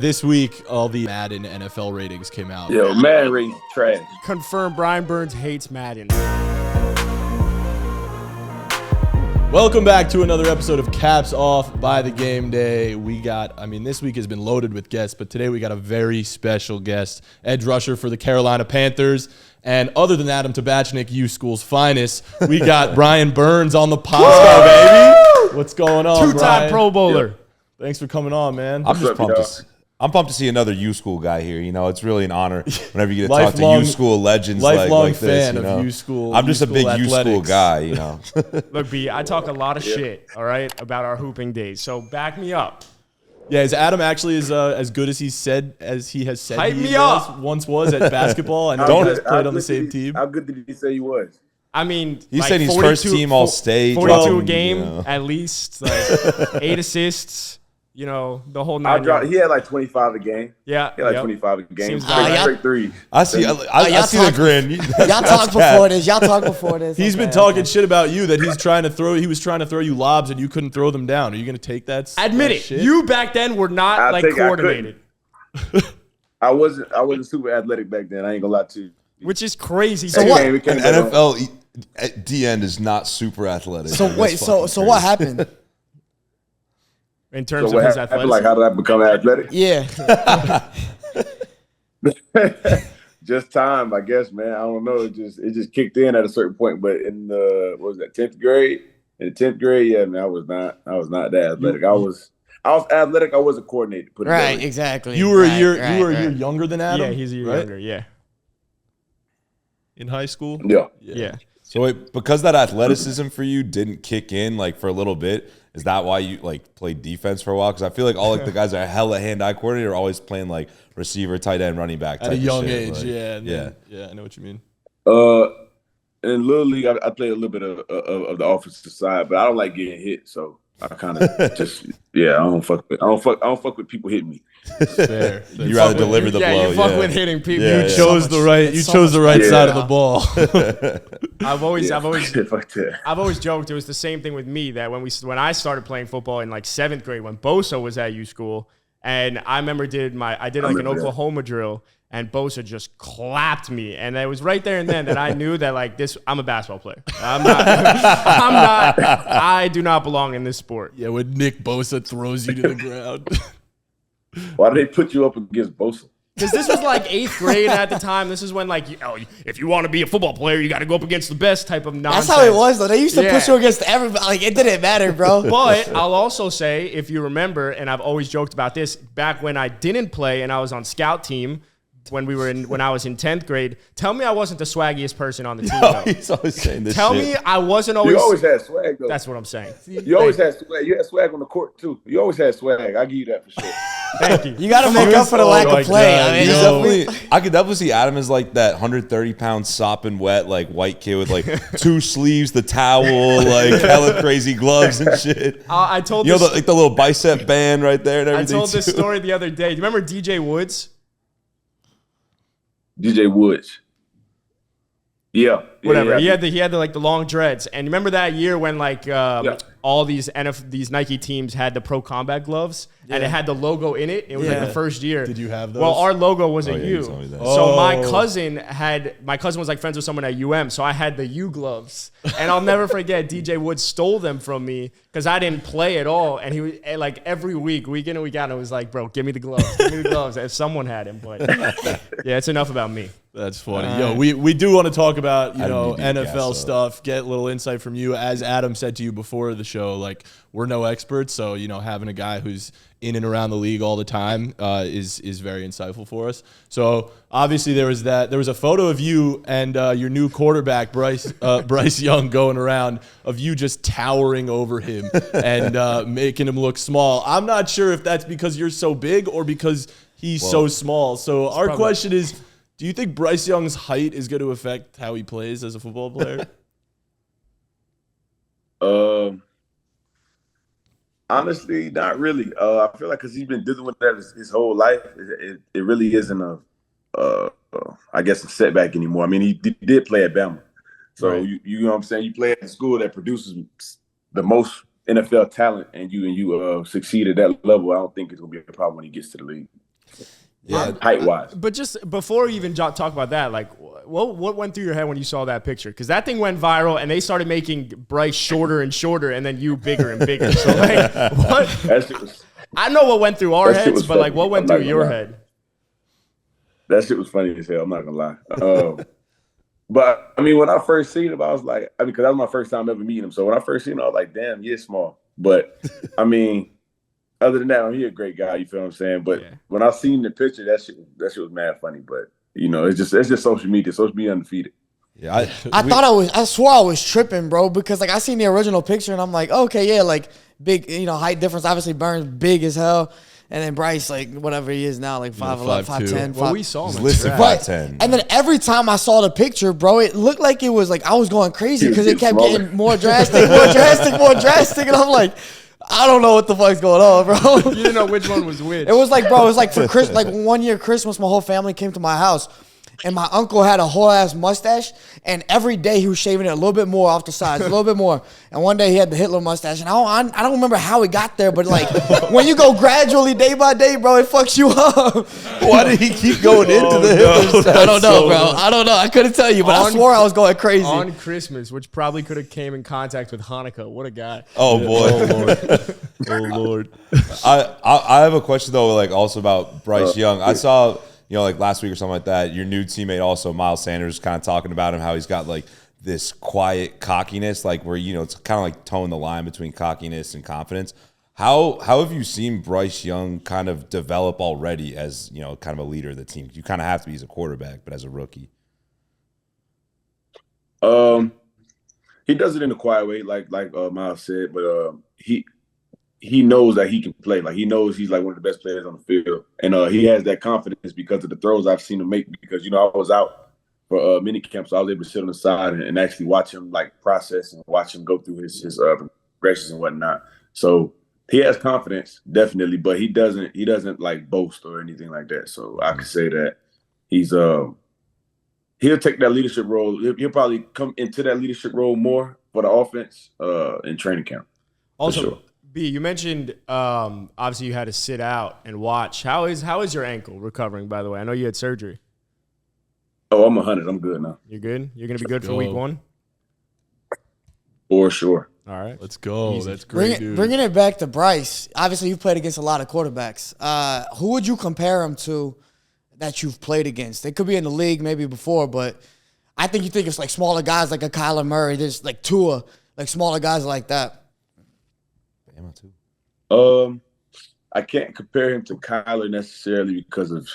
This week, all the Madden NFL ratings came out. Yo, Madden ratings trash. Confirmed Brian Burns hates Madden. Welcome back to another episode of Caps Off by the Game Day. This week has been loaded with guests, but today we got a very special guest, edge rusher for the Carolina Panthers. And other than Adam Tabachnik, U School's finest, we got Brian Burns on the pod, baby. What's going on, Two-time Brian? Pro Bowler. Yeah. Thanks for coming on, man. I'm pumped to see another U School guy here. You know, it's really an honor whenever you get to talk to U School legends lifelong like this. Fan of U School. I'm just a big U School guy, you know. Look, B, I talk a lot of shit, all right, about our hooping days. So back me up. Yeah, is Adam actually as good as he has said Hype he me up. once was at basketball? I know you guys played on the same team. How good did he say he was? I mean, he said he's first team all state, 42 a game at least, like 8 assists. You know, the whole 9 yards. He had like 25 a game. Yeah. He had like 25 a game. Straight Straight three. I see the grin. Y'all talked before this. He's been talking shit about you that he was trying to throw you lobs and you couldn't throw them down. Are you going to take that? Admit it. Shit? You back then were not coordinated. I wasn't super athletic back then. I ain't gonna lie to you. Which is crazy. So what? An NFL D end is not super athletic. So wait, so what happened? In terms of his athleticism. Like, how did I become athletic? Yeah. Just time, I guess, man. I don't know. It just kicked in at a certain point. But in the 10th grade? In the 10th grade, yeah, man, I was not that athletic. I was athletic. I wasn't coordinated. Right, exactly. You were a year younger than Adam. Yeah, he's a year younger. Yeah. In high school. Yeah. So wait, because that athleticism for you didn't kick in like for a little bit, is that why you like played defense for a while? Because I feel like all like the guys that are hella hand-eye coordinated are always playing like receiver, tight end, running back type at a young of age. Like, yeah, I know what you mean. In Little League, I played a little bit of the offensive side, but I don't like getting hit, so I kind of just I don't fuck with people hitting me. Fair. You rather deliver the blow. Yeah, you fuck with hitting people. Yeah, you chose the right side of the ball. I've always joked it was the same thing with me that when I started playing football in like 7th grade when Bosa was at U School, and I remember I did like an Oklahoma drill, and Bosa just clapped me, and it was right there and then that I knew that like this, I'm a basketball player. I do not belong in this sport. Yeah, when Nick Bosa throws you to the ground. Why did they put you up against Bosa? Because this was like 8th grade at the time. This is when like, if you want to be a football player, you got to go up against the best type of nonsense. That's how it was, though. They used to push you against everybody. Like, it didn't matter, bro. But I'll also say, if you remember, and I've always joked about this, back when I didn't play and I was on scout team, when I was in 10th grade, tell me I wasn't the swaggiest person on the team. No, he's always saying this Tell shit. me I wasn't always. You always had swag, though. That's what I'm saying. You always had swag. You had swag on the court, too. You always had swag. I give you that for sure. Thank you. You got to make up for the lack of play. I could definitely see Adam as like that 130-pound sopping wet, like white kid with like 2 sleeves, the towel, like hella crazy gloves and shit. I told the little bicep band right there and everything. I told this story the other day. Do you remember DJ Woods? DJ Woods. Yeah. Whatever. He had the long dreads. And remember that year when like all these Nike teams had the Pro Combat gloves and it had the logo in it. It was like the first year. Did you have those? Well, our logo was a U. So my cousin was like friends with someone at UM, so I had the U gloves. And I'll never forget DJ Woods stole them from me because I didn't play at all. And he was like every week in and week out, it was like, bro, give me the gloves. Give me the gloves. If someone had him. But yeah, it's enough about me. That's funny. Yo, we do want to talk about, NFL stuff, get a little insight from you. As Adam said to you before the show, like, we're no experts, so, having a guy who's in and around the league all the time is very insightful for us. So, obviously, there was a photo of you and your new quarterback, Bryce Young, going around of you just towering over him and making him look small. I'm not sure if that's because you're so big or because he's so small. So, our question is, do you think Bryce Young's height is going to affect how he plays as a football player? Honestly, not really. I feel like because he's been dealing with that his whole life, it really isn't I guess a setback anymore. I mean, he did play at Bama, so right. You know what I'm saying. You play at the school that produces the most NFL talent, and you succeed at that level. I don't think it's gonna be a problem when he gets to the league. Yeah, height wise. But just before we even talk about that, like, what went through your head when you saw that picture? Because that thing went viral, and they started making Bryce shorter and shorter, and then you bigger and bigger. So, like, what? I know what went through our heads, but, like, what went through your head? That shit was funny as hell. I'm not going to lie. But, I mean, when I first seen him, I was like, because that was my first time ever meeting him. So when I first seen him, I was like, damn, you're small. But, I mean, other than that, I mean, he's a great guy. You feel what I'm saying? But when I seen the picture, that shit was mad funny. But, you know, it's just social media. Social media undefeated. Yeah, I swore I was tripping, bro, because like I seen the original picture and I'm like, okay, yeah, like big, you know, height difference. Obviously, Burns big as hell, and then Bryce like whatever he is now, like 5'11", 5'10". Well, we saw him listed 5'10". And then every time I saw the picture, bro, it looked like it was like I was going crazy because it kept getting more drastic, and I'm like, I don't know what the fuck's going on, bro. You didn't know which one was which. It was like, bro, it was like for like 1 year Christmas, my whole family came to my house. And my uncle had a whole ass mustache, and every day he was shaving it a little bit more off the sides, a little bit more. And one day he had the Hitler mustache, and I don't remember how he got there, but like when you go gradually day by day, bro, it fucks you up. Why did he keep going into the Hitler stuff? I don't know, bro. I don't know. I couldn't tell you, but I swore I was going crazy. On Christmas, which probably could have came in contact with Hanukkah. What a guy. Oh, boy. Oh, Lord. I have a question, though, like also about Bryce Young. I saw, you know, like last week or something like that, your new teammate also, Miles Sanders, kind of talking about him, how he's got like this quiet cockiness, like where, you know, it's kind of like towing the line between cockiness and confidence. How have you seen Bryce Young kind of develop already as, you know, kind of a leader of the team? You kind of have to be as a quarterback, but as a rookie. He does it in a quiet way, like Miles said, but he knows that he can play. Like, he knows he's like one of the best players on the field. And he has that confidence because of the throws I've seen him make. Because, you know, I was out for mini camp, so I was able to sit on the side and actually watch him like process and watch him go through his progressions and whatnot. So he has confidence, definitely, but he doesn't like boast or anything like that. So I could say that he's he'll take that leadership role. He'll probably come into that leadership role more for the offense in training camp. Also, sure. B, you mentioned obviously you had to sit out and watch. How is your ankle recovering, by the way? I know you had surgery. Oh, I'm 100. I'm good now. You're good? You're going to be good for week 1? For sure. All right. Let's go. Easy. That's great, dude. Bringing it back to Bryce, obviously you've played against a lot of quarterbacks. Who would you compare him to that you've played against? They could be in the league maybe before, but I think you think it's like smaller guys like a Kyler Murray. There's like Tua, like smaller guys like that. I can't compare him to Kyler necessarily because of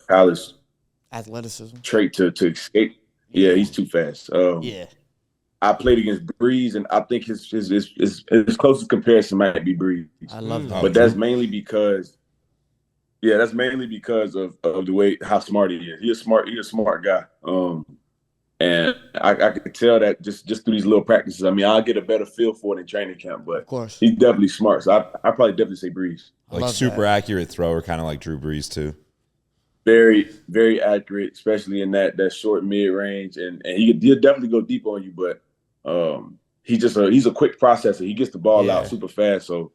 Kyler's athleticism trait to escape. Yeah, he's too fast. Yeah. I played against Breeze, and I think his closest comparison might be Breeze. I love that. But that's mainly because of the way how smart he is. He's a smart guy. And I could tell that just through these little practices. I mean, I'll get a better feel for it in training camp, but of course, he's definitely smart. So I probably definitely say Breeze. Like super accurate thrower, kind of like Drew Brees too. Very, very accurate, especially in that short mid range, and he'll definitely go deep on you. But he's a quick processor. He gets the ball out super fast. So,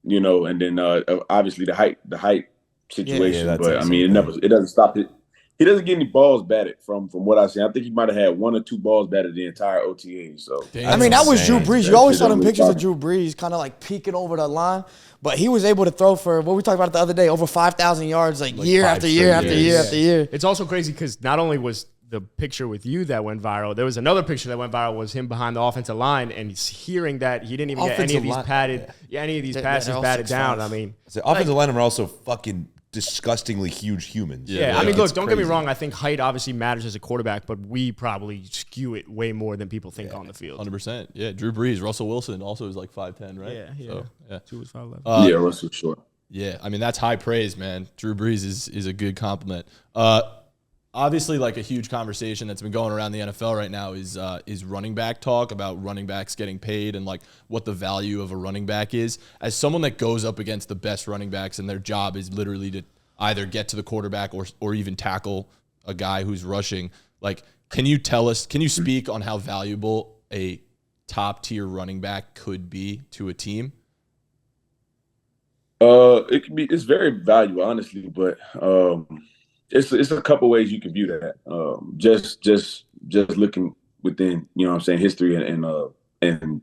you know, and then obviously the height situation. But I mean, it doesn't stop it. He doesn't get any balls batted from what I've seen. I think he might have had 1 or 2 balls batted the entire OTA. So I mean, that was Drew Brees. You always saw them pictures of Drew Brees kind of like peeking over the line, but he was able to throw for what we talked about the other day, over 5,000 yards, like year after year after year after year. It's also crazy because not only was the picture with you that went viral, there was another picture that went viral, was him behind the offensive line, and he's hearing that he didn't even get any of these passes batted down. I mean, the offensive linemen are also fucking disgustingly huge humans. Yeah, I mean, look, don't get me wrong. I think height obviously matters as a quarterback, but we probably skew it way more than people think on the field. 100%. Yeah, Drew Brees, Russell Wilson also is like 5'10", right? Yeah. So, yeah. 2 was 5'11". Yeah, Russell's short. Yeah, I mean, that's high praise, man. Drew Brees is a good compliment. Obviously, like a huge conversation that's been going around the NFL right now is running back talk, about running backs getting paid and like what the value of a running back is. As someone that goes up against the best running backs and their job is literally to either get to the quarterback or even tackle a guy who's rushing, like, can you speak on how valuable a top tier running back could be to a team? It's very valuable, honestly, but it's a couple ways you can view that. Just looking within, what I'm saying, history and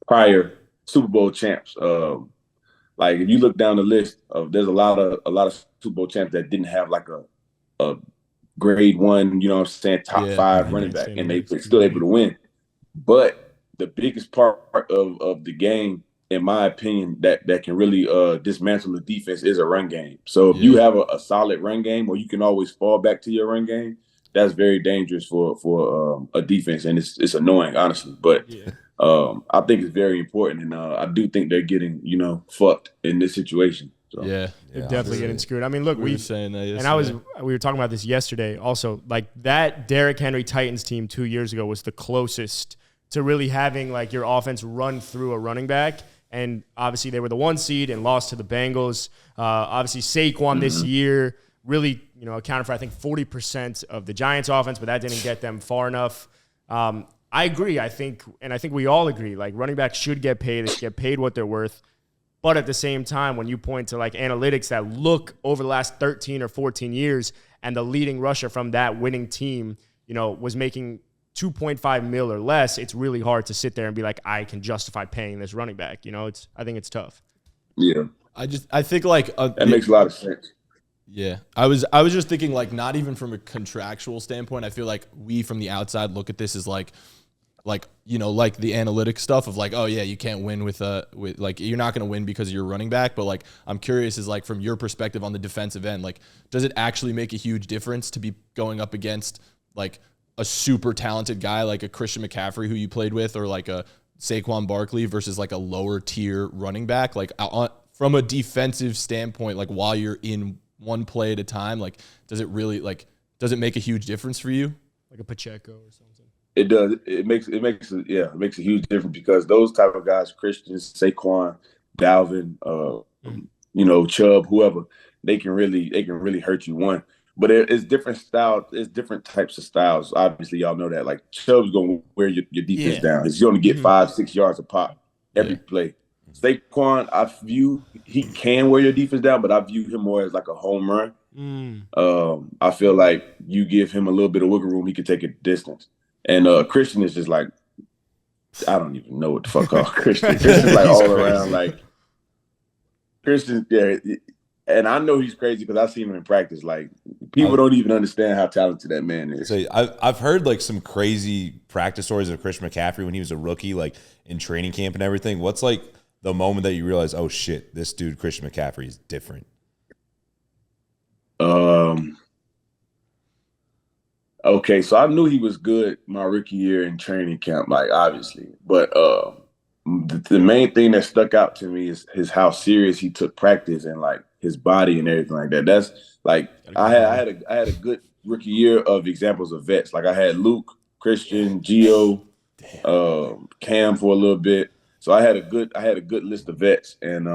prior Super Bowl champs. Like if you look down the list there's a lot of Super Bowl champs that didn't have like a grade one, top five running back, and they're still able to win. But the biggest part of the game, in my opinion, that can really dismantle the defense is a run game. So if you have a solid run game, or you can always fall back to your run game, that's very dangerous for a defense, and it's annoying, honestly. But I think it's very important, and I do think they're getting fucked in this situation. So. They're definitely getting screwed. I mean, look, we were saying that yesterday. And we were talking about this yesterday. Also, like that Derrick Henry Titans team 2 years ago was the closest to really having like your offense run through a running back. And obviously they were the 1 seed and lost to the Bengals. Obviously Saquon this year really, accounted for I think 40% of the Giants offense, but that didn't get them far enough. I agree. I think we all agree, like running backs should get paid. They should get paid what they're worth. But at the same time, when you point to like analytics that look over the last 13 or 14 years, and the leading rusher from that winning team, was making $2.5 million or less, it's really hard to sit there and be like, I can justify paying this running back. I think it's tough. Yeah. I think like that makes a lot of sense. Yeah. I was just thinking like not even from a contractual standpoint. I feel like we from the outside look at this as like the analytic stuff of like, oh yeah, you can't win with like you're not going to win because you're running back. But like, I'm curious is like from your perspective on the defensive end, like, does it actually make a huge difference to be going up against like a super talented guy like a Christian McCaffrey who you played with, or like a Saquon Barkley versus like a lower tier running back? Like from a defensive standpoint, like while you're in one play at a time, like does it make a huge difference for you? Like a Pacheco or something. It does. It makes a huge difference because those type of guys, Christian, Saquon, Dalvin, Chubb, whoever, they can really hurt you. One, but it's different styles. It's different types of styles. Obviously, y'all know that. Like Chubb's gonna wear your defense down. He's gonna get 5-6 yards a pop every play. Saquon, he can wear your defense down, but I view him more as like a home run. I feel like you give him a little bit of wiggle room, he can take it distance. And Christian is just like, I don't even know what the fuck called Christian. Christian's like all around, like Christian. Yeah, and I know he's crazy because I've seen him in practice. Like people don't even understand how talented that man is. So I've heard like some crazy practice stories of Christian McCaffrey when he was a rookie, like in training camp and everything. What's like the moment that you realize, oh shit, this dude Christian McCaffrey is different? Okay, so I knew he was good my rookie year in training camp, like obviously, but the main thing that stuck out to me is how serious he took practice and like his body and everything like that. That's like I had a good rookie year of examples of vets. Like I had Luke, Christian, Gio, Cam for a little bit. So I had a good list of vets, and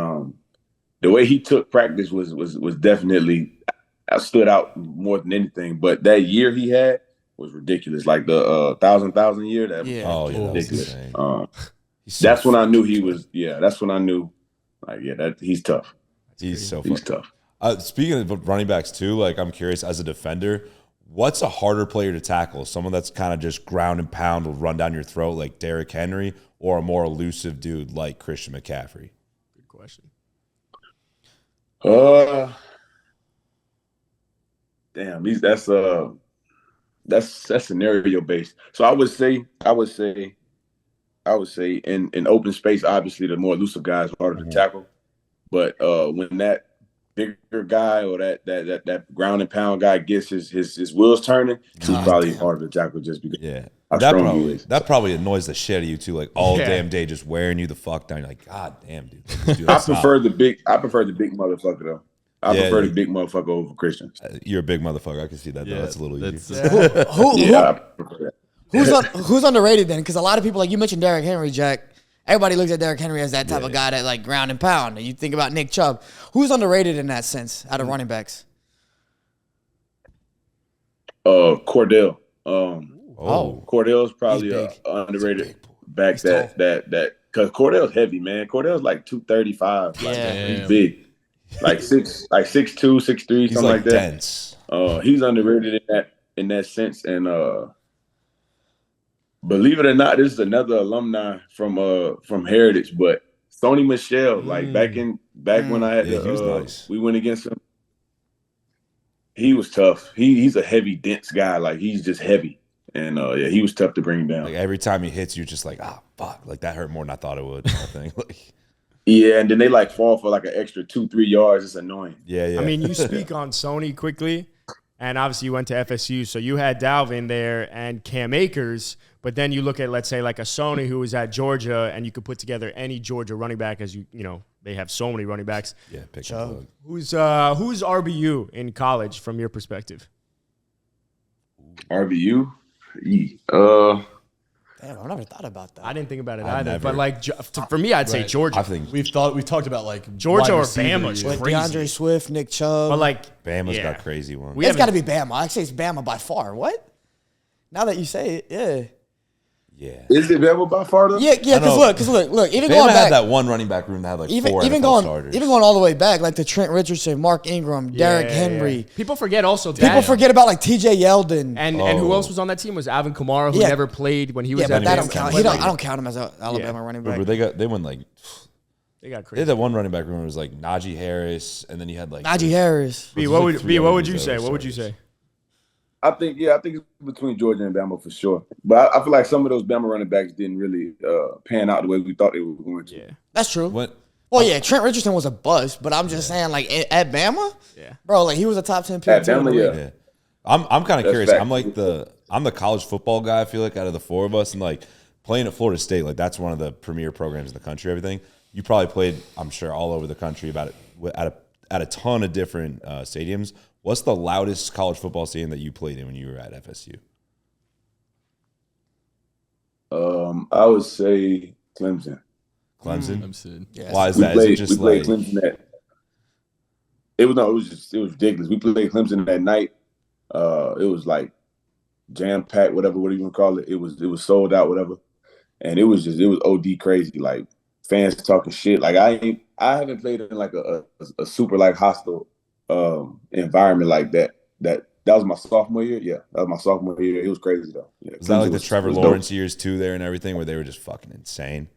the way he took practice was definitely stood out more than anything. But that year he had was ridiculous. Like the 1,000 year, that was ridiculous. That's when I knew he was. Yeah, that's when I knew. Like, that he's tough. He's tough. Speaking of running backs too, like I'm curious as a defender, what's a harder player to tackle? Someone that's kind of just ground and pound will run down your throat like Derrick Henry, or a more elusive dude like Christian McCaffrey? Good question. Damn, that's scenario based. So I would say in open space, obviously the more elusive guys are harder to tackle. But when that bigger guy or that ground and pound guy gets his wheels turning, he's probably harder to tackle just because. Yeah, that probably annoys the shit out of you too. Like all damn day, just wearing you the fuck down. You're like, God damn, dude. I prefer the big motherfucker though. I prefer the big motherfucker over Christian. You're a big motherfucker. I can see that though. That's a little easy. I prefer that. Who's underrated then? Because a lot of people, like you mentioned Derrick Henry, Jack. Everybody looks at Derrick Henry as that type of guy that like ground and pound. You think about Nick Chubb. Who's underrated in that sense out of running backs? Cordell. Cordell's probably underrated back that because Cordell's heavy, man. Cordell's like 235. He's big. like 6'2", 6'3", He's something like that. Dense. He's underrated in that sense, and believe it or not, this is another alumni from Heritage, but Sony Michel, like back when I had he was nice. we went against him. He was tough. He's a heavy, dense guy. Like he's just heavy, and he was tough to bring down. Like every time he hits, you're just like, fuck, like that hurt more than I thought it would. I think. Yeah, and then they like fall for like an extra 2-3 yards. It's annoying. Yeah. I mean, you speak on Sony quickly, and obviously you went to FSU, so you had Dalvin there and Cam Akers. But then you look at, let's say, like a Sony who was at Georgia, and you could put together any Georgia running back, as you know they have so many running backs. Yeah, pick so who's RBU in college from your perspective? RBU, Damn, I never thought about that. I didn't think about it either. But like for me, I'd say Georgia. I think we've talked about like Georgia or Bama. Like DeAndre Swift, Nick Chubb. But like Bama's got crazy ones. It's got to be Bama. I say it's Bama by far. What? Now that you say it, yeah. Yeah. Is it Bama by far though? Yeah. Because look. Even Bama going had back, that one running back room that had like four NFL starters. Even going all the way back, like to Trent Richardson, Mark Ingram, Derrick Henry. Yeah. People forget also. People forget about like T.J. Yeldon. And who else was on that team was Alvin Kamara, who never played when he was. Yeah, but that don't count. I like, don't count him as an Alabama running back. Remember, they went like. They got They crazy. had that one running back room. It was like Najee Harris, and then you had like Najee Harris. What would you say? What would you say? I think it's between Georgia and Bama for sure. But I feel like some of those Bama running backs didn't really pan out the way we thought they were going to. Yeah, that's true. What? Well, yeah, Trent Richardson was a bust, but I'm just saying, like at Bama, bro, like he was a top 10 pick. At Bama, yeah. I'm kind of curious. fact. I'm the college football guy. I feel like out of the four of us, and like playing at Florida State, like that's one of the premier programs in the country. Everything you probably played, I'm sure, all over the country at a ton of different stadiums. What's the loudest college football stadium that you played in when you were at FSU? I would say Clemson. Clemson. Yeah. Why is that? Is it just we played like Clemson it was ridiculous. We played Clemson that night. It was like jam packed, whatever you want to call it. It was sold out, whatever, and it was OD crazy. Like fans talking shit. Like I haven't played in like a super like hostile environment like that. That was my sophomore year. Yeah, that was my sophomore year. It was crazy though. Yeah, was that like the Trevor Lawrence years too there and everything, where they were just fucking insane?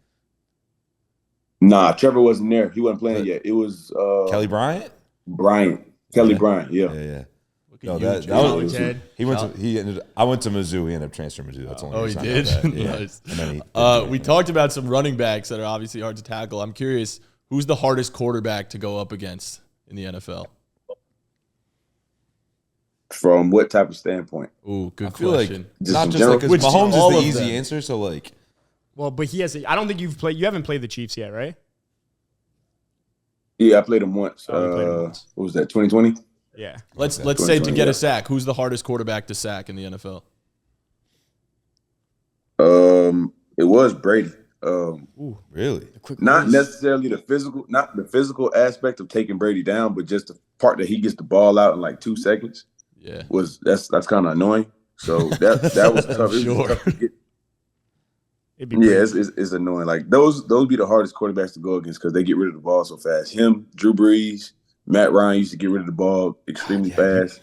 Nah, Trevor wasn't there. He wasn't playing yet. It was Kelly Bryant. Kelly Bryant. Yeah. No, that was he went to I went to Mizzou. He ended up transferring to Mizzou. That's the only reason he I know did. that. Yeah. Nice. And then We talked about some running backs that are obviously hard to tackle. I'm curious, who's the hardest quarterback to go up against in the NFL? From what type of standpoint? Ooh, good I feel question. like not just like because Mahomes is the easy answer. So like, well, but he has. I don't think you've played. You haven't played the Chiefs yet, right? Yeah, I played him once. What was that? 2020. Yeah. Let's say to get a sack, who's the hardest quarterback to sack in the NFL? It was Brady. ooh, really? Not necessarily the physical aspect of taking Brady down, but just the part that he gets the ball out in like 2 seconds. Yeah, that's kind of annoying. So that was tough. Sure. Tough to get. It's annoying. Like those be the hardest quarterbacks to go against because they get rid of the ball so fast. Him, Drew Brees, Matt Ryan used to get rid of the ball extremely fast.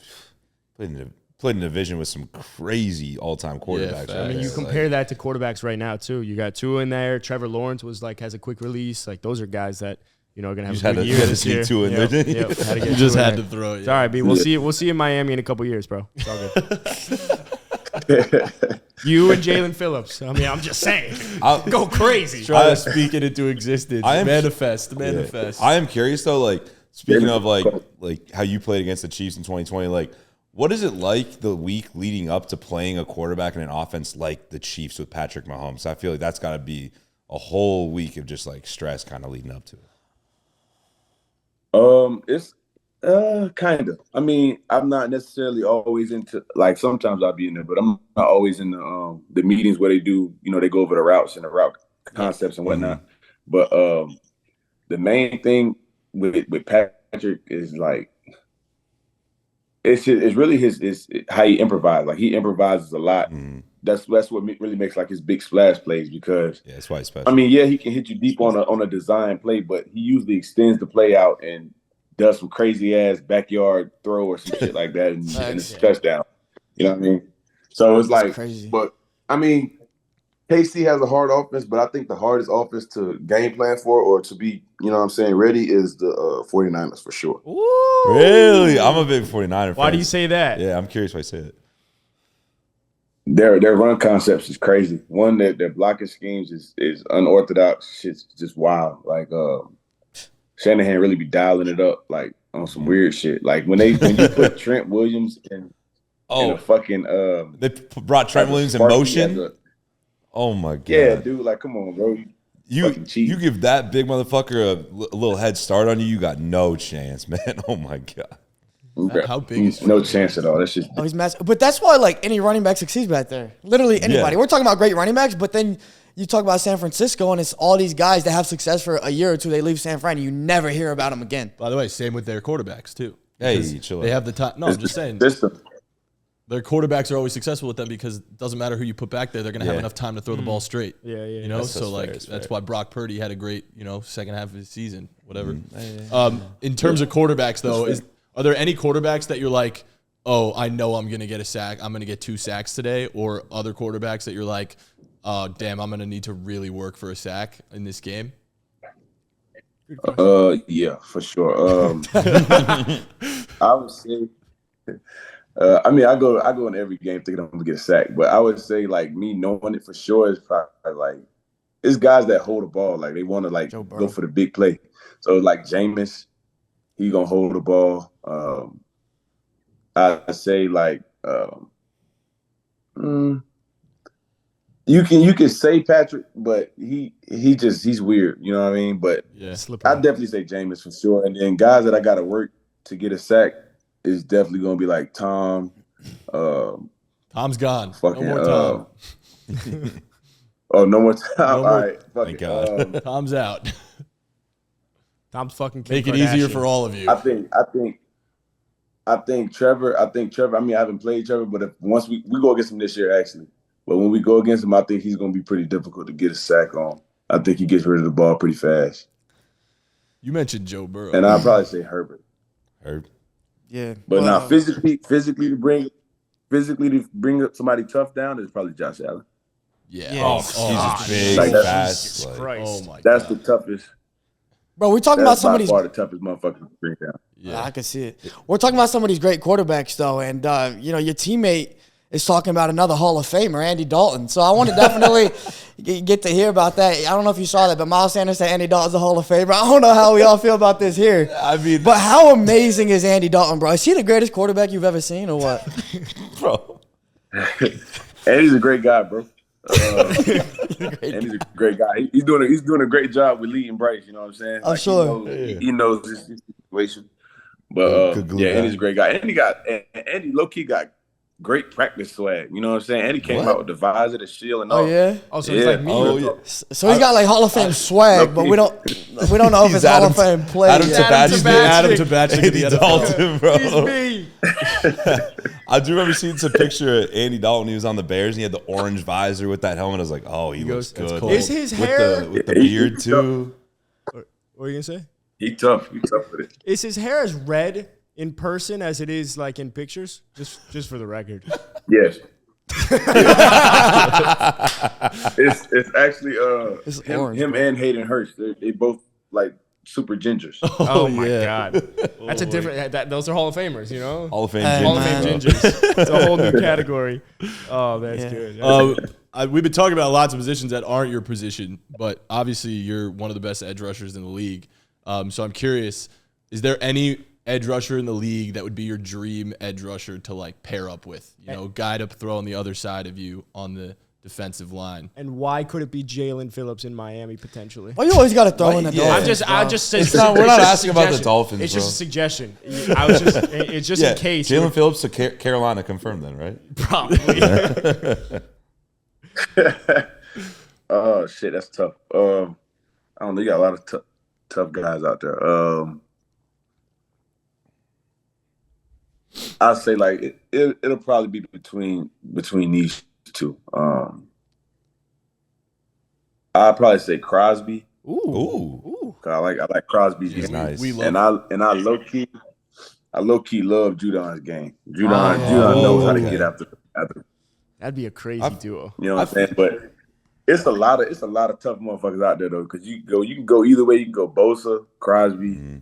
Played in a division with some crazy all-time quarterbacks. Yeah, I mean, you compare that to quarterbacks right now too. You got Tua in there. Trevor Lawrence has a quick release. Like those are guys that are going to have a good year this year. Tua in there. You just had to throw it. It's all right, B. We'll see you in Miami in a couple years, bro. It's all good. You and Jalen Phillips. I mean, I'm just saying. Go crazy. Try to speak it into existence. Manifest. I am curious though, like speaking of like how you played against the Chiefs in 2020, like what is it like the week leading up to playing a quarterback in an offense like the Chiefs with Patrick Mahomes? I feel like that's got to be a whole week of just like stress kind of leading up to it. It's kind of. I mean, I'm not necessarily always into like sometimes I'll be in there, but I'm not always in the meetings where they do, they go over the routes and the route concepts and whatnot. Mm-hmm. But the main thing with Patrick is like it's really his how he improvises. Like he improvises a lot. Mm-hmm. That's what really makes like his big splash plays because that's why he's special. I mean, he can hit you deep on a design play, but he usually extends the play out and does some crazy ass backyard throw or some shit like that, and it's a touchdown. You know what I mean? So it's like, crazy. But I mean, KC has a hard offense, but I think the hardest offense to game plan for or to be, you know what I'm saying, ready is the 49ers for sure. Ooh. Really? I'm a big 49er fan. Why do you say that? Yeah, I'm curious why you say it. Their run concepts is crazy. One, their blocking schemes is unorthodox. Shit's just wild. Like Shanahan really be dialing it up like on some weird shit. Like when you put Trent Williams in a fucking they brought Trent Williams in motion. Oh my god! Yeah, dude. Like, come on, bro. You give that big motherfucker a little head start on you. You got no chance, man. Oh my god. How big is no chance at all? That's just he's massive. But that's why like any running back succeeds back there. Literally anybody. Yeah. We're talking about great running backs, but then you talk about San Francisco and it's all these guys that have success for a year or two. They leave San Fran and you never hear about them again. By the way, same with their quarterbacks too. Hey, chill They out. have the time. No, I'm just saying. Their quarterbacks are always successful with them because it doesn't matter who you put back there. They're going to have enough time to throw the ball straight. Yeah. You know, That's that's why Brock Purdy had a great, second half of the season, whatever. In terms of quarterbacks, though, are there any quarterbacks that you're like, oh, I know I'm going to get a sack. I'm going to get 2 sacks today, or other quarterbacks that you're like, oh, damn, I'm going to need to really work for a sack in this game? Yeah, for sure. I would say, I mean, I go in every game thinking I'm gonna get a sack, but I would say like me knowing it for sure is probably like it's guys that hold the ball, like they want to like go for the big play. So like Jameis, he gonna hold the ball. I say like you can say Patrick, but he's weird. You know what I mean? But I definitely say Jameis for sure. And then guys that I got to work to get a sack is definitely gonna be like Tom. Tom's gone. Fucking, no more Tom. Oh, no more Tom. No more. All right, fuck Thank it. God. Tom's out. Tom's fucking Make it easier for all of you. I think Trevor. I mean, I haven't played Trevor, but once we go against him this year, actually. But when we go against him, I think he's going to be pretty difficult to get a sack on. I think he gets rid of the ball pretty fast. You mentioned Joe Burrow. And I'd probably say Herbert. Yeah. But now physically to bring up somebody tough down is probably Josh Allen. Yeah. He's big, Like, fast. Christ. Oh my God. That's the toughest. Bro, we're talking about somebody's. By far the toughest motherfucker to bring down. Yeah. I can see it. We're talking about some of these great quarterbacks, though, and your teammate is talking about another Hall of Famer, Andy Dalton. So I want to definitely get to hear about that. I don't know if you saw that, but Miles Sanders said Andy Dalton's a Hall of Famer. I don't know how we all feel about this here. I mean, but how amazing is Andy Dalton, bro? Is he the greatest quarterback you've ever seen, or what? bro. Andy's a great guy, bro. Andy's a great guy. He's doing a great job with leading Bryce. You know what I'm saying? I'm sure. He knows this situation. But Andy's a great guy. Andy low-key got great practice swag. You know what I'm saying? Andy came out with the visor, the shield, and all. Oh yeah. Oh, so he's like me. Oh yeah. So he's got like Hall of Fame swag, but we don't know if it's Hall of Fame play. Adam Tabachnik Andy Dalton, bro. He's me. I do remember seeing some picture of Andy Dalton. He was on the Bears and he had the orange visor with that helmet. I was like, oh, he looks good. cold. Is his hair with the beard too? What were you gonna say? He tough. He tough with it. Is his hair as red in person as it is like in pictures? Just for the record. Yes. It's actually It's orange, him and Hayden Hurst. They both like super gingers. Oh my God. That's a different those are Hall of Famers, you know? Hall of Fame. Hall of Fame gingers. It's a whole new category. Oh, that's good. We've been talking about lots of positions that aren't your position, but obviously you're one of the best edge rushers in the league. So I'm curious, is there any edge rusher in the league that would be your dream edge rusher to like pair up with? Guy to throw on the other side of you on the defensive line. And why could it be Jalen Phillips in Miami potentially? Well, you always got to throw in the Yeah. Dolphins. I just said We're not asking about the Dolphins, It's bro. just a suggestion. It's just in case. Jalen Phillips to Carolina confirmed then, right? Probably. Oh shit, that's tough. I don't know. You got a lot of tough guys out there. I'd say like it'll probably be between these two. I'd probably say Crosby. Ooh. 'Cause I like Crosby's He's game. nice. And I low key love Judon's game. Judon knows how to get after. That'd be a crazy duo. You know what I'm saying? But it's a lot of tough motherfuckers out there though, because you can go either way. You can go Bosa, Crosby,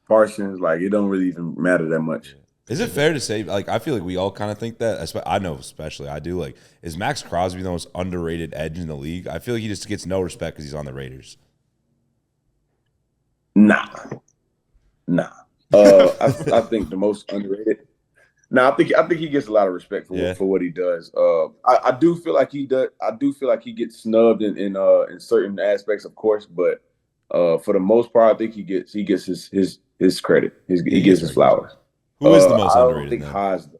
Parsons. Like it don't really even matter that much. Is it fair to say, like, I feel like we all kind of think that, I know especially I do, like, is Max Crosby the most underrated edge in the league? I feel like he just gets no respect because he's on the Raiders. Nah. I think the most underrated. I think he gets a lot of respect for what he does. I do feel like he does. I do feel like he gets snubbed in certain aspects, of course, but for the most part, I think he gets his credit. He gets his flowers. Who is the most underrated? I don't think Haas does.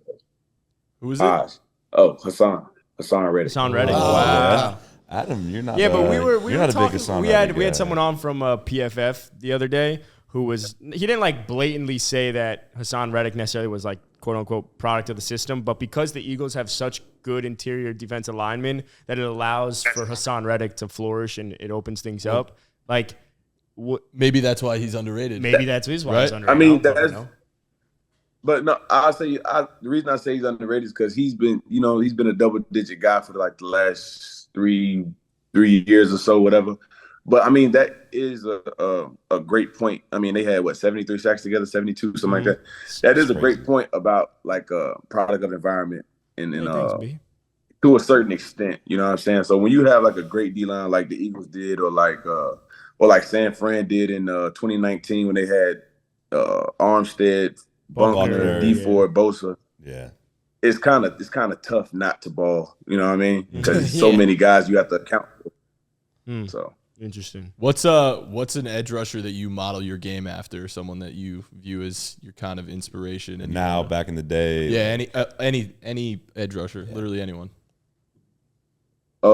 Who is it? Haas. Oh, Hassan Reddick. Hassan Reddick. Oh, wow. yeah. Adam, you're not. Yeah, but we were not a big talking. Hassan We Reddick had guy. someone on from PFF the other day who he didn't like blatantly say that Hassan Reddick necessarily was like quote unquote product of the system, but because the Eagles have such good interior defensive linemen that it allows for Hassan Reddick to flourish and it opens things up. Like maybe that's why he's underrated. Maybe that's why he's underrated. I mean, but no, the reason I say he's underrated is because he's been a double-digit guy for like the last three years or so, whatever. But I mean, that is a great point. I mean, they had 73 sacks together, 72, something like that. That is a great point about like a product of environment and to a certain extent. You know what I'm saying? So when you have like a great D line like the Eagles did, or like San Fran did in 2019 when they had Armstead, Bunker, D4, Bosa. Yeah, it's kind of tough not to ball. You know what I mean? Because so many guys you have to account for. So interesting. What's an edge rusher that you model your game after? Someone that you view as your kind of inspiration? And now, back in the day, any edge rusher, literally anyone. I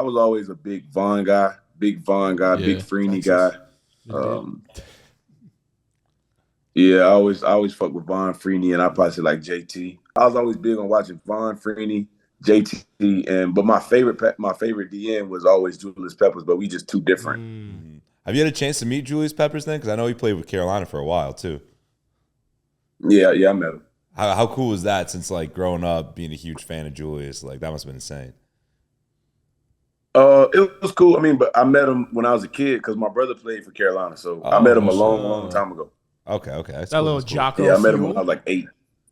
was always a big Vaughn guy, big Freeney guy. I always fuck with Vaughn, Freeney, and I probably say like JT. I was always big on watching Vaughn, Freeney, JT, but my favorite DN was always Julius Peppers, but we just too different. Have you had a chance to meet Julius Peppers then? Because I know he played with Carolina for a while too. Yeah, I met him. How cool was that? Since like growing up, being a huge fan of Julius, like that must have been insane. It was cool. I mean, but I met him when I was a kid because my brother played for Carolina, so I met him a long time ago. Okay. That's that cool. Little Jocko. Yeah, I met him when I was like 8.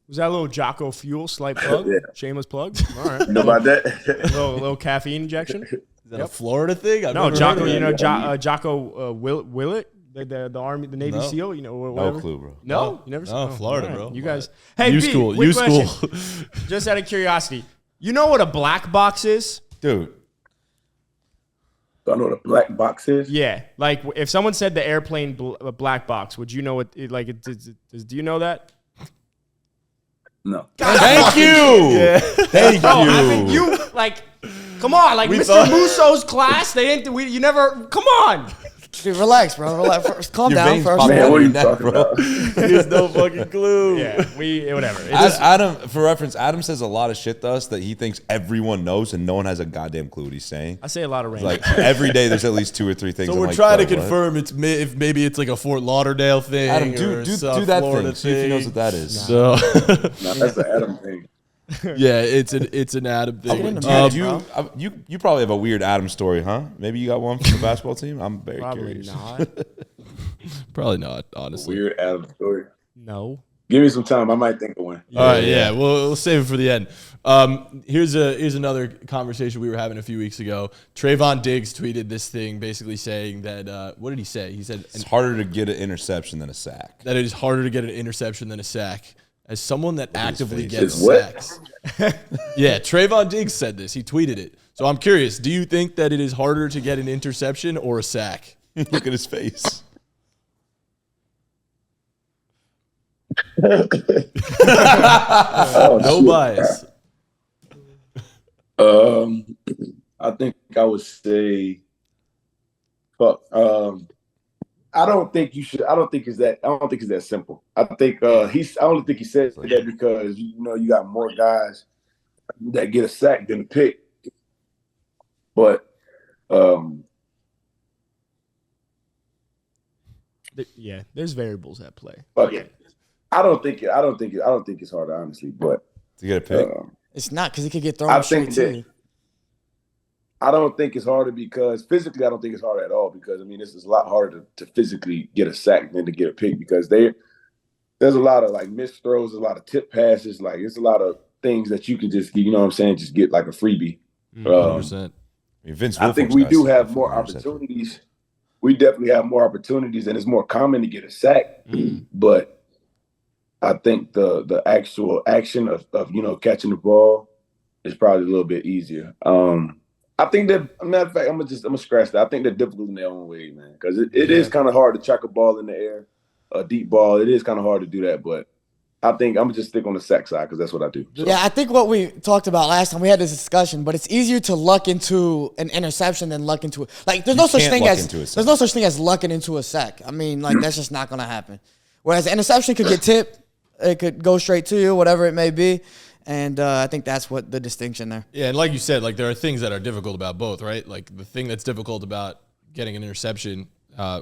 Was that a little Jocko Fuel slight plug? Yeah. Shameless plug. All right. You know about that? little caffeine injection. Is that a Florida thing? No, Jocko. You know Jocko Willett, the Army, the Navy SEAL. You know, whatever. No clue, bro. No, you never. No, Florida, right. Bro. You guys. Hey, U school. Just out of curiosity, you know what a black box is, dude? Do I know what a black box is? Yeah, like if someone said the airplane black box, would you know what? Do you know that? No. Thank you. Yeah. Thank you. I mean, you like, come on, like Mr. Musso's class. They didn't. You never. Come on. Dude, relax, bro. Relax. First, calm down first. Man, what are you talking about? He has no fucking clue. Yeah, whatever. Adam, for reference, Adam says a lot of shit to us that he thinks everyone knows, and no one has a goddamn clue what he's saying. I say a lot of random. Like every day, there's at least 2 or 3 things. So I'm we're like, trying to what? confirm if maybe it's like a Fort Lauderdale thing. Adam, or do South that Florida thing. See if he knows what that is. So that's the Adam thing. Yeah, it's an Adam thing. You probably have a weird Adam story, huh? Maybe you got one from the basketball team. I'm very curious. Not. Probably not, honestly. Weird Adam story. No. Give me some time. I might think of one. All right, yeah. We'll save it for the end. Here's another conversation we were having a few weeks ago. Trayvon Diggs tweeted this thing basically saying that, what did he say? He said it's harder to get an interception than a sack. That it is harder to get an interception than a sack. As someone that actively gets what? sacks. Yeah, Trayvon Diggs said this. He tweeted it. So I'm curious, do you think that it is harder to get an interception or a sack? Look at his face. No bias. I think I would say, fuck. I don't think you should. I don't think it's that simple. I think I only think he said that because you got more guys that get a sack than a pick. But there's variables at play. Fuck it. I don't think it's hard, honestly. But to get a pick, it's not because he could get thrown straight too. I don't think it's harder because physically, I don't think it's hard at all. Because I mean, this is a lot harder to physically get a sack than to get a pick because there's a lot of like missed throws, a lot of tip passes, like it's a lot of things that you can just, you know what I'm saying, just get like a freebie. 100%. I think we do have more opportunities. We definitely have more opportunities, and it's more common to get a sack. But I think the actual action of catching the ball is probably a little bit easier. I think that, matter of fact, I'm gonna scratch that. I think they're difficult in their own way, man, because it is kind of hard to track a ball in the air, a deep ball. It is kind of hard to do that, but I think I'm gonna just stick on the sack side because that's what I do. So. Yeah, I think what we talked about last time, we had this discussion, but it's easier to luck into an interception than luck into there's no such thing as lucking into a sack. I mean, like that's just not gonna happen. Whereas an interception could get tipped, it could go straight to you, whatever it may be. And I think that's what the distinction there. Yeah, and like you said, like there are things that are difficult about both, right? Like the thing that's difficult about getting an interception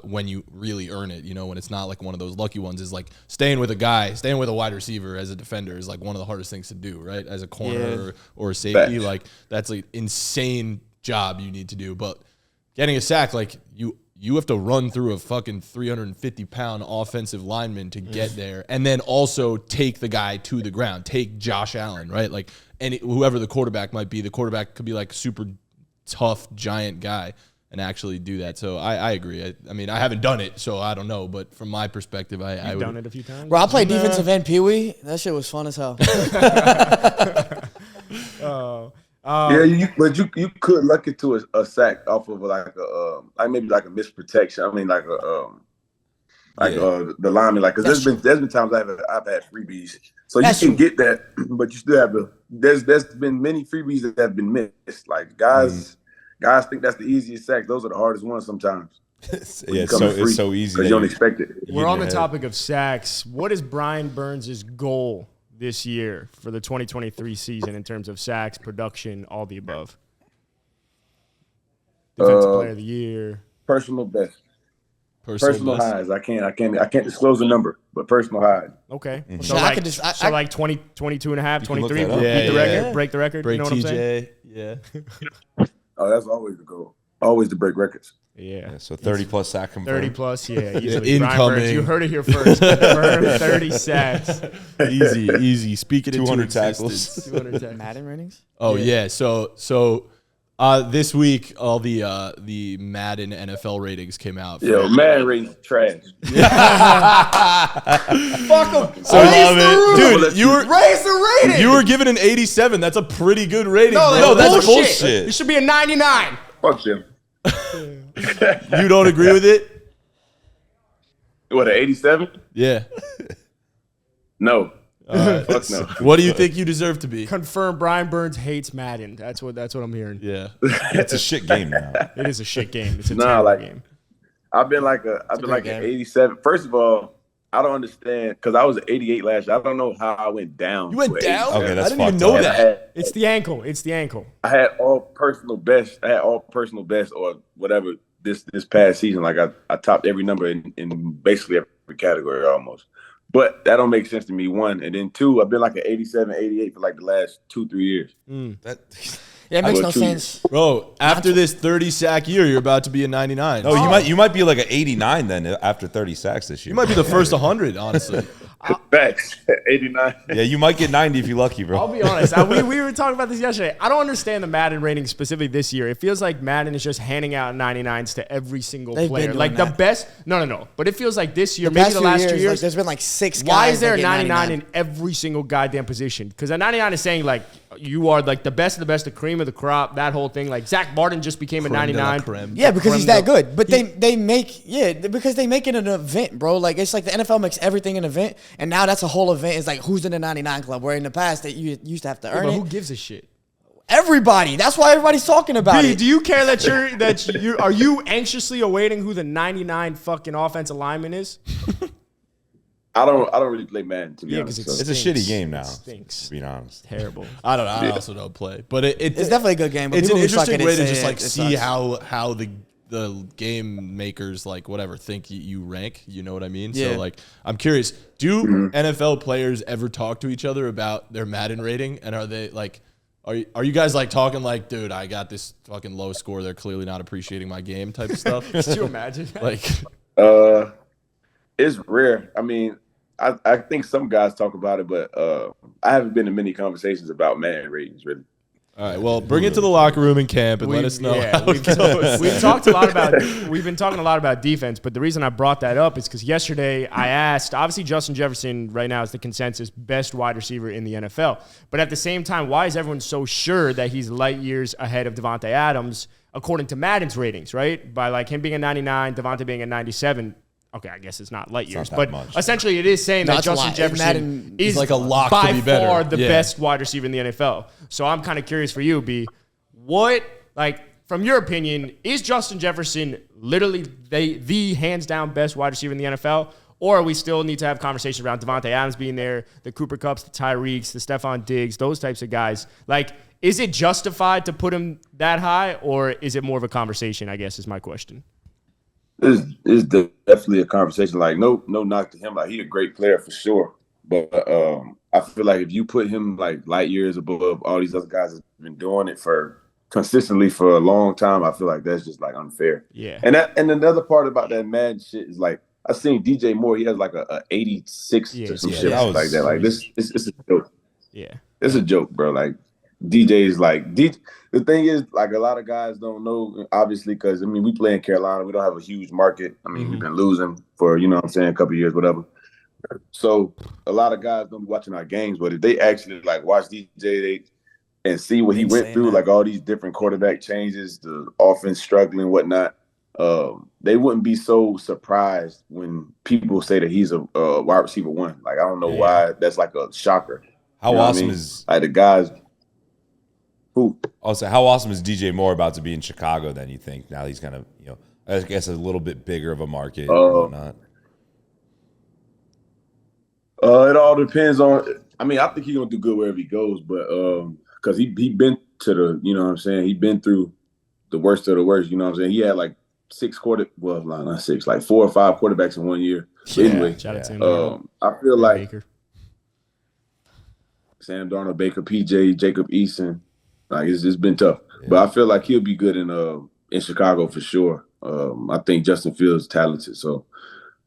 when you really earn it, when it's not like one of those lucky ones, is like staying with a wide receiver as a defender is like one of the hardest things to do, right? As a corner or a safety, like that's like insane job you need to do. But getting a sack, like you have to run through a fucking 350-pound offensive lineman to get there, and then also take the guy to the ground. Take Josh Allen, right? Like, and whoever the quarterback might be, the quarterback could be like a super tough giant guy and actually do that. So I agree. I mean, I haven't done it, so I don't know. But from my perspective, I've done it a few times. Bro, I played defensive end Pee-wee. That shit was fun as hell. But you could luck into a sack off of like maybe like a missed protection. I mean like the lineman, like because there's been times I've had freebies, so you can get that, but you still have to. There's been many freebies that have been missed. Like guys think that's the easiest sack. Those are the hardest ones sometimes. It's so easy because you don't expect it. We're on the topic of sacks. What is Brian Burns' goal this year for the 2023 season in terms of sacks, production, all the above? Defensive player of the year. Personal best. Personal highs. I can't disclose a number, but personal highs. Okay. Mm-hmm. So like 20, 22 and a half, 23, beat the record, break the record. Break you know what I'm saying? Yeah. Oh, that's always the goal. Always to break records. Yeah. So 30+ sack confirmed. 30 plus, yeah. Easily. Incoming. Brian Burns, you heard it here first. Confirmed 30 sacks. Easy. Speaking of 200 tackles. 200 tackles. Madden ratings? Oh yeah. So this week all the Madden NFL ratings came out. Yo, Madden ratings trash. Fuck them. So dude, raise the rating. You were given an 87. That's a pretty good rating. No, that's bullshit. bullshit. It should be a 99. Fuck them. You don't agree with it? What, an 87? Yeah. No. Fuck no. What do you think you deserve to be? Confirm Brian Burns hates Madden. That's what I'm hearing. Yeah. It's a shit game now. It is a shit game. It's a terrible game. I've been like an 87. First of all, I don't understand because I was an 88 last year. I don't know how I went down. You went down? Okay, that's I didn't even fucked know up. that. It's the ankle. I had all personal best. Or whatever this past season. Like I topped every number in basically every category almost. But that don't make sense to me, one. And then two, I've been like an 87, 88 for like the last 2-3 years. It makes no sense. Bro, after this 30 sack year, you're about to be a 99. Oh, you might be like an 89 then after 30 sacks this year. You might be the first 100, honestly. Facts. 89. Yeah, you might get 90 if you're lucky, bro. I'll be honest. We were talking about this yesterday. I don't understand the Madden rating specifically this year. It feels like Madden is just handing out 99s to every single player. Like the best. No. But it feels like this year, maybe the last 2 years. Like, there's been like 6 guys. Why is there a 99 in every single goddamn position? Because a 99 is saying like you are like the best of the best, the cream of the crop, that whole thing. Like Zach Martin just became a 99. Yeah, because he's that good. But they make it an event, bro. Like it's like the NFL makes everything an event, and now that's a whole event. It's like who's in the 99 club? Where in the past that you used to have to earn it. Who gives a shit? Everybody. That's why everybody's talking about it. Do you care are you anxiously awaiting who the 99 fucking offensive lineman is? I don't really play Madden, to be honest. It's a shitty game now. Stinks. To be honest. Terrible. I don't know. I also don't play. But it's definitely a good game. But it's an people who suck interesting at it way to say just like it see sucks. how the the game makers, like whatever, think you rank. You know what I mean? Yeah. So like, I'm curious, do NFL players ever talk to each other about their Madden rating? And are they like, are you guys like talking like, dude, I got this fucking low score. They're clearly not appreciating my game type of stuff. Could you imagine? Like, it's rare. I mean, I think some guys talk about it, but I haven't been in many conversations about Madden ratings really. all right, well, bring it to the locker room in camp and let us know how it goes. We've been talking a lot about defense, but the reason I brought that up is because yesterday I asked, obviously Justin Jefferson right now is the consensus best wide receiver in the NFL. But at the same time, why is everyone so sure that he's light years ahead of Devontae Adams according to Madden's ratings, right? By like him being a 99, Devontae being a 97. Okay, I guess it's not light years, but essentially it is saying that Justin Jefferson is like a lock by to be better. far the best wide receiver in the NFL. So I'm kind of curious for you, B, what, like, from your opinion, is Justin Jefferson literally the hands down best wide receiver in the NFL? Or we still need to have conversations around Devontae Adams being there, the Cooper Kupps, the Tyreeks, the Stephon Diggs, those types of guys. Like, is it justified to put him that high, or is it more of a conversation, I guess is my question. It's definitely a conversation. Like, no knock to him. Like, he's a great player for sure. But I feel like if you put him like light years above all these other guys that's been doing it for consistently for a long time, I feel like that's just like unfair. Yeah. And another part about that Madden shit is like I seen DJ Moore. He has like a 86 or some shit like that. Like this, it's a joke. Yeah, it's a joke, bro. Like DJ is like DJ. The thing is, like, a lot of guys don't know, obviously, because, I mean, we play in Carolina. We don't have a huge market. I mean, we've been losing for, you know what I'm saying, a couple of years, whatever. So a lot of guys don't be watching our games, but if they actually, like, watch DJ and see what he went through, like all these different quarterback changes, the offense struggling, whatnot, they wouldn't be so surprised when people say that he's a wide receiver one. Like, I don't know why that's like a shocker. How awesome is like the guys – who? Also, how awesome is DJ Moore about to be in Chicago then, you think? Now he's kind of, you know, I guess a little bit bigger of a market and whatnot. It all depends on – I mean, I think he's going to do good wherever he goes, but because he been to the – you know what I'm saying? He been through the worst of the worst, you know what I'm saying? He had like 4 or 5 quarterbacks in 1 year. Yeah, anyway, shout out to him. I feel like Baker. Sam Darnold, Baker, PJ, Jacob Eason. Like it's been tough, but I feel like he'll be good in Chicago for sure. I think Justin Fields is talented, so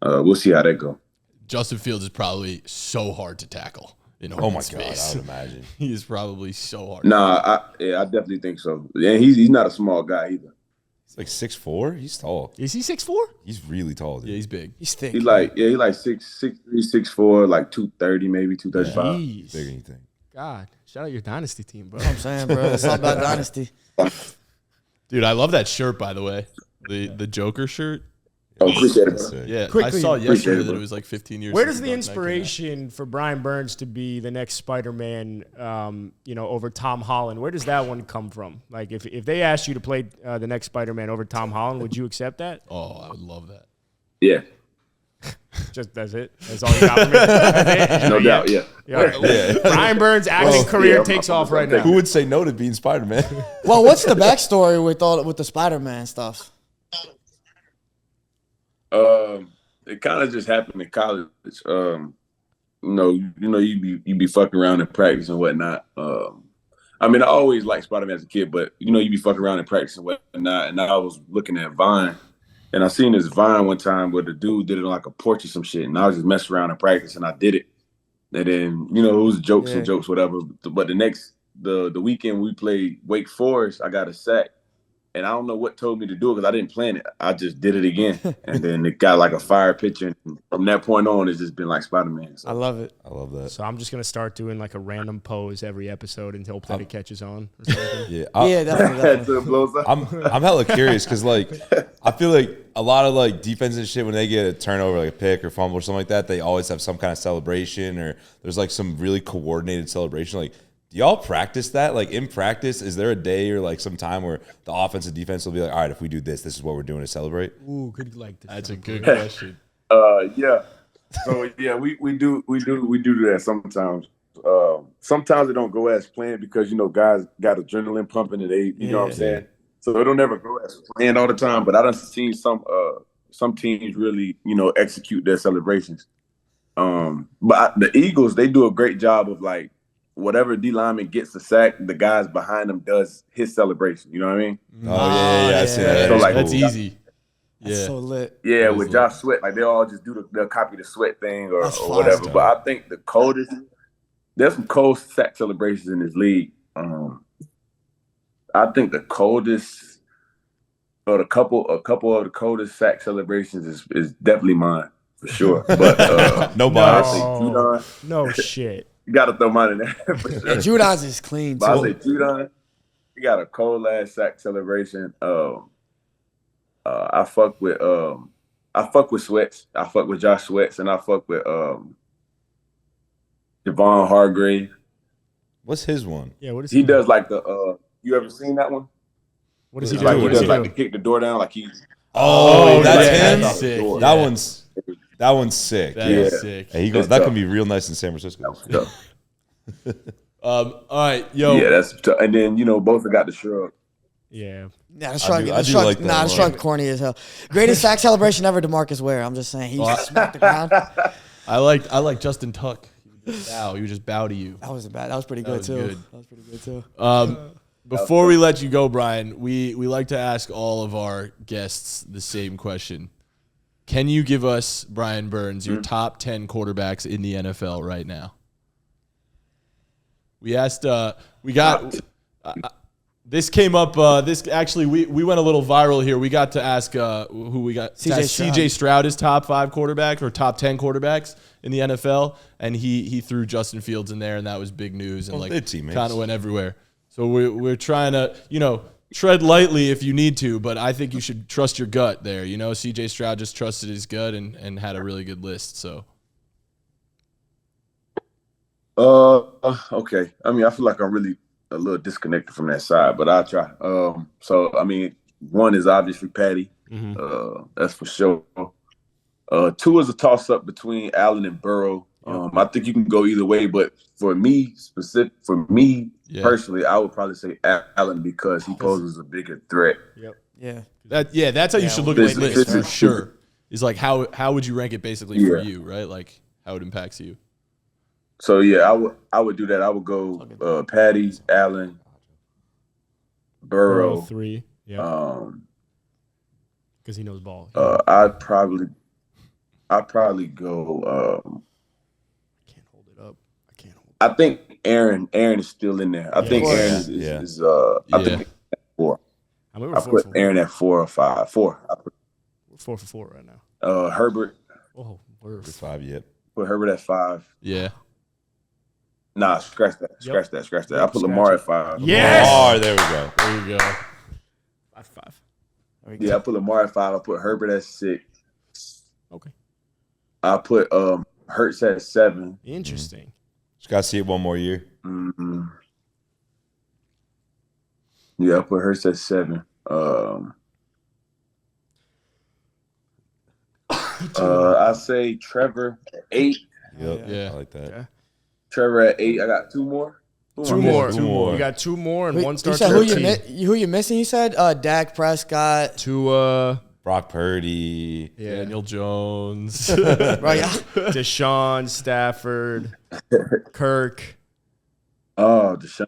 we'll see how that goes. Justin Fields is probably so hard to tackle in oh my space. God, I would imagine he is probably so hard. Nah, I definitely think so. And he's not a small guy either. He's like 6'4". He's tall. Is he 6'4"? He's really tall, dude. Yeah, he's big. He's thick. He's like 6'3", 6'4", like 230, maybe 235. Jeez. Bigger than you think. God, shout out your dynasty team, bro. You know what I'm saying, bro. It's all about dynasty. Dude, I love that shirt, by the way. The Joker shirt. Oh, appreciate it, bro. Yeah, Quickly, I saw yesterday it, that bro. it was like 15 years. Where since does the Dark Knight came out. inspiration for Brian Burns to be the next Spider-Man, over Tom Holland, where does that one come from? Like, if they asked you to play the next Spider-Man over Tom Holland, would you accept that? Oh, I would love that. Yeah, Just that's it. That's all you got for me. That's it? no doubt. Yeah. Yeah, all right. Brian Burns' acting career takes off right now. Who would say no to being Spider-Man? Well, what's the backstory with the Spider-Man stuff? It kind of just happened in college. You be fucking around in practice and whatnot. I mean, I always liked Spider-Man as a kid, but you be fucking around in practice and whatnot. And I was looking at Vine, and I seen this Vine one time where the dude did it on like a porch or some shit, and I was just messing around in practice, and I did it. And then it was jokes and jokes, whatever. But the weekend we played Wake Forest, I got a sack. And I don't know what told me to do it because I didn't plan it. I just did it again. And then it got like a fire picture. And from that point on, it's just been like Spider-Man. So. I love it. I love that. So I'm just going to start doing like a random pose every episode and hope that it catches on or something. Yeah, Definitely. I'm hella curious because like I feel like a lot of like defense and shit when they get a turnover, like a pick or fumble or something like that, they always have some kind of celebration or there's like some really coordinated celebration. Like, do y'all practice that? Like in practice, is there a day or like some time where the offense and defense will be like, all right, if we do this, this is what we're doing to celebrate? Ooh, good like this. That's a good question. Yeah. So yeah, we do that sometimes. Sometimes it don't go as planned because guys got adrenaline pumping and they you know what I'm saying. So it'll never go as planned all the time. But I done seen some teams really, execute their celebrations. But the Eagles, they do a great job of like whatever D lineman gets the sack, the guys behind him does his celebration. You know what I mean? Oh yeah. I see that. So, like, that's easy. That's Yeah. so lit. Yeah, with Josh Sweat, like they'll all just they'll copy the Sweat thing or whatever. Stuff. But I think the coldest, there's some cold sack celebrations in this league. I think the coldest, or a couple of the coldest sack celebrations is definitely mine for sure. But nobody. I say Judon. No shit. You got to throw mine in there for sure. And Judon's is clean But I too. say Judon. You got a cold ass sack celebration. I fuck with Sweats. I fuck with Josh Sweats, and I fuck with Javon Hargrave. What's his one? Yeah, what is He does like the you ever seen that one? What does he do? Like he What does does he like do? to kick the door down, like he. Oh, that's him. That's sick. That one's sick. That Yeah. is sick. Hey, he goes. That can be real nice in San Francisco. All right, yo. Yeah, that's tough. And then both have got the shrug. Yeah. Nah, the I shrug, do the shrug, like that nah, the one. shrug corny as hell. Greatest sack celebration ever, DeMarcus Ware. I'm just saying, he just smacked the ground. I like Justin Tuck. He would just bow to you. That wasn't bad. That was pretty good was too. good. That was pretty good too. Before we let you go, Brian, we like to ask all of our guests the same question. Can you give us, Brian Burns, your top 10 quarterbacks in the NFL right now? We asked, this came up, we went a little viral here. We got to ask who we got. CJ Stroud is top 5 quarterbacks or top 10 quarterbacks in the NFL. And he threw Justin Fields in there, and that was big news. And kind of went everywhere. So we're trying to, tread lightly if you need to, but I think you should trust your gut there. CJ Stroud just trusted his gut and had a really good list. So. Okay. I mean, I feel like I'm really a little disconnected from that side, but I'll try. So I mean, one is obviously Patty. That's for sure. 2 is a toss up between Allen and Burrow. I think you can go either way, but for me personally, I would probably say Allen because he poses a bigger threat. Yeah. That's how you should look at the list for sure. Is like how would you rank it basically for you, right? Like how it impacts you. So yeah, I would do that. I would go Patty, Allen, Burrow. 3. Yeah. Because he knows ball. I'd probably go. I can't hold it up. I think Aaron is still in there. I think Aaron is I think at 4. I mean, I put Aaron at 4 or 5. 4. We're 4 for 4 right now. Herbert. Oh, we're 5 yet. Put Herbert at 5. Yeah. Nah, scratch that. Scratch that. I put Lamar at 5. Yes. Oh, there we go. There you go. 5. Yeah, I put Lamar at 5. I put Herbert at 6. Okay. I put Hurts at 7. Interesting. Just gotta see it one more year. Mm-hmm. Yeah, I put Hurts at 7. I say Trevor at 8. Yep. Yeah. I like that. Okay. Trevor at 8. I got 2 more. Two more. more. You got 2 more and one You starts. said your who team. you missing? You said Dak Prescott. Tua. Brock Purdy. Yeah. Daniel Jones. Right. Deshaun, Stafford, Kirk. Oh, Deshaun.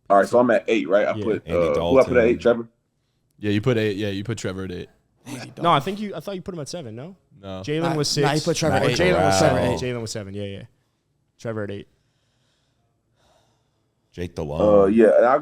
All right, so I'm at 8, right? I put Andy who I Dalton. put at 8, Trevor? Yeah, you put 8. Yeah, you put Trevor at 8. No, I thought you put him at 7. No. No. Jalen was 6. Nah, you put Trevor at 8. Jalen was 7. Wow. Jalen was 7. Yeah. Trevor at 8. Jake DeLong. Yeah, and I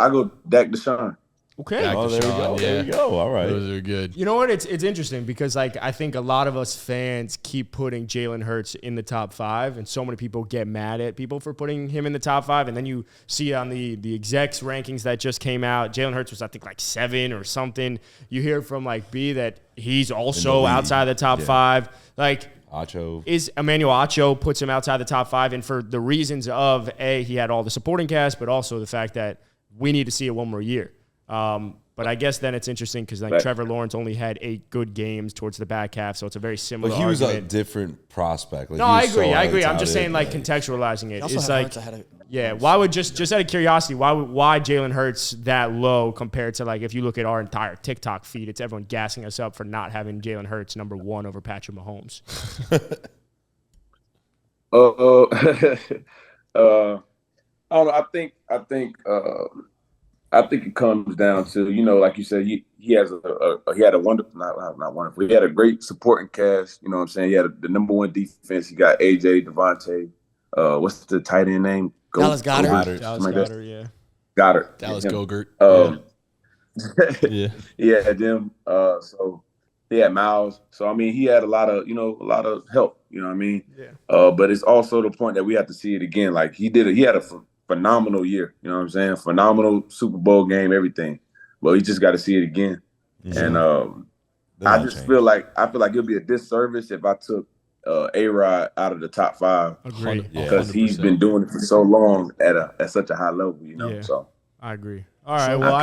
go Dak Deshaun. Okay. Dak Oh, there we Deshaun, go. yeah. There we go. All right. Those are good. You know what? It's interesting because I think a lot of us fans keep putting Jalen Hurts in the top 5, and so many people get mad at people for putting him in the top 5. And then you see on the execs rankings that just came out, Jalen Hurts was I think like 7 or something. You hear from like B that he's also outside the top 5. Like Acho. is Emmanuel Acho puts him outside the top 5, and for the reasons of he had all the supporting cast, but also the fact that we need to see it one more year. But I guess then it's interesting because like Trevor Lawrence only had 8 good games towards the back half, so it's a very similar But he was argument. a different prospect. Like, No, I agree. I'm just saying, like, contextualizing it. It's like, why would just out of curiosity, why Jalen Hurts that low compared to, like, if you look at our entire TikTok feed, it's everyone gassing us up for not having Jalen Hurts number 1 over Patrick Mahomes. I don't know. I think it comes down to, like you said, he had a wonderful, not wonderful. He had a great supporting cast. You know what I'm saying? He had the number 1 defense. He got AJ, Devontae. What's the tight end name? Dallas Goedert. Goddard. Dallas Goedert. Yeah. Yeah, them. So he had Miles. So I mean, he had a lot of help. You know what I mean? Yeah. But it's also the point that we have to see it again. Like he had a phenomenal year. You know what I'm saying? Phenomenal Super Bowl game, everything. But we just got to see it again. Mm-hmm. And I feel like it'll be a disservice if I took A-Rod out of the top 5. Agreed. Because he's been doing it for so long at such a high level. Yeah. So I agree. All right. Well,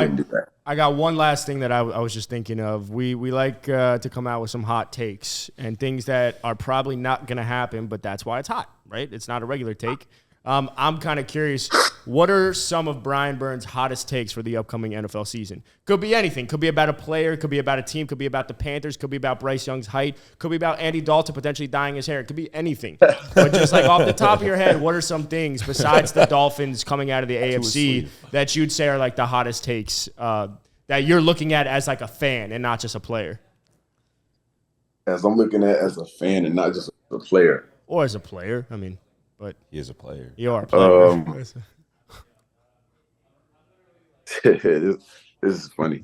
I got one last thing that I was just thinking of. We like to come out with some hot takes and things that are probably not going to happen, but that's why it's hot, right? It's not a regular take. I'm kind of curious, what are some of Brian Burns' hottest takes for the upcoming NFL season? Could be anything. Could be about a player. Could be about a team. Could be about the Panthers. Could be about Bryce Young's height. Could be about Andy Dalton potentially dyeing his hair. It could be anything. But just like off the top of your head, what are some things besides the Dolphins coming out of the AFC that you'd say are like the hottest takes that you're looking at as like a fan and not just a player? As I'm looking at as a fan and not just a player. Or as a player. I mean. But he is a player. You are a player. This is funny.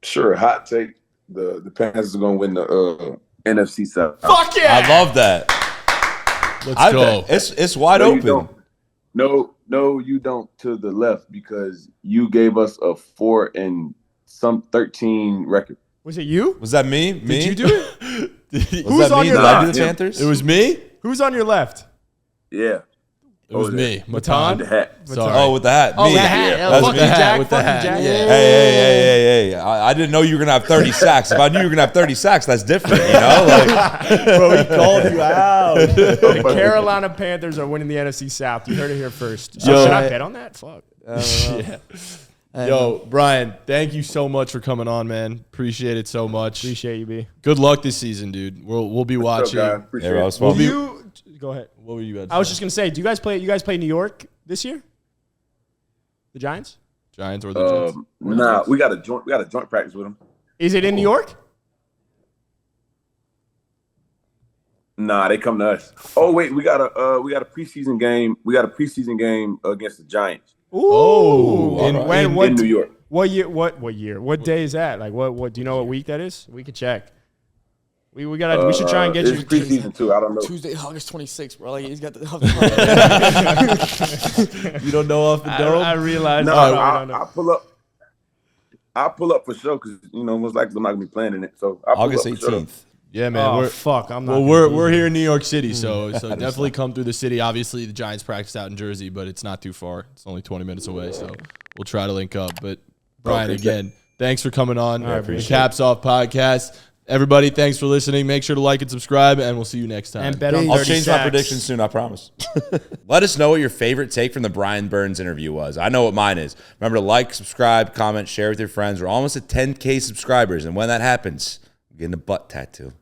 Sure, hot take. The Panthers are going to win the NFC South. Fuck yeah! I love that. Let's go. It's wide open. No, you don't. To the left because you gave us a 4-13 record. Was it you? Was that me? Did you do it? Who's on your left? Did I do the Panthers? It was me. Who's on your left? Yeah. It was me. Matan? With the hat. Sorry. Oh, with the hat. Oh, me. with the hat. Yeah. That's fucking me. Jack. With the hat. Jack. Yeah. Hey. I didn't know you were going to have 30 sacks. If I knew you were going to have 30 sacks, that's different, Like, bro, he called you out. The Carolina Panthers are winning the NFC South. You heard it here first. So should I bet on that? Fuck. Yeah. Yo, Brian, thank you so much for coming on, man. Appreciate it so much. Appreciate you, B. Good luck this season, dude. We'll be watching. Appreciate it. Go ahead. What were you about to say? I was just gonna say, do you guys play New York this year? The Giants? Giants or the Jets? Nah, we got a joint practice with them. Is it in New York? Nah, they come to us. Oh wait, we got a preseason game. We got a preseason game against the Giants. Ooh. In New York. What year? What year? What day is that? Like what do you know what week that is? We could check. We should try and get you preseason too. I don't know. Tuesday, August 26th, bro. Like he's got the. You don't know off the dome? I realize. No, I'll pull up. I'll pull up for sure because most likely I'm not gonna be playing in it. So I'll August pull up 18th. For sure. Yeah, man. I'm not. Well, we're here in New York City, so definitely come through the city. Obviously, the Giants practice out in Jersey, but it's not too far. It's only 20 minutes away, so we'll try to link up. But Brian, again, thanks for coming on the Caps Off podcast. Everybody, thanks for listening. Make sure to like and subscribe, and we'll see you next time. And bet on 30 I'll change sacks. my prediction soon, I promise. Let us know what your favorite take from the Brian Burns interview was. I know what mine is. Remember to like, subscribe, comment, share with your friends. We're almost at 10K subscribers, and when that happens, I'm getting a butt tattoo.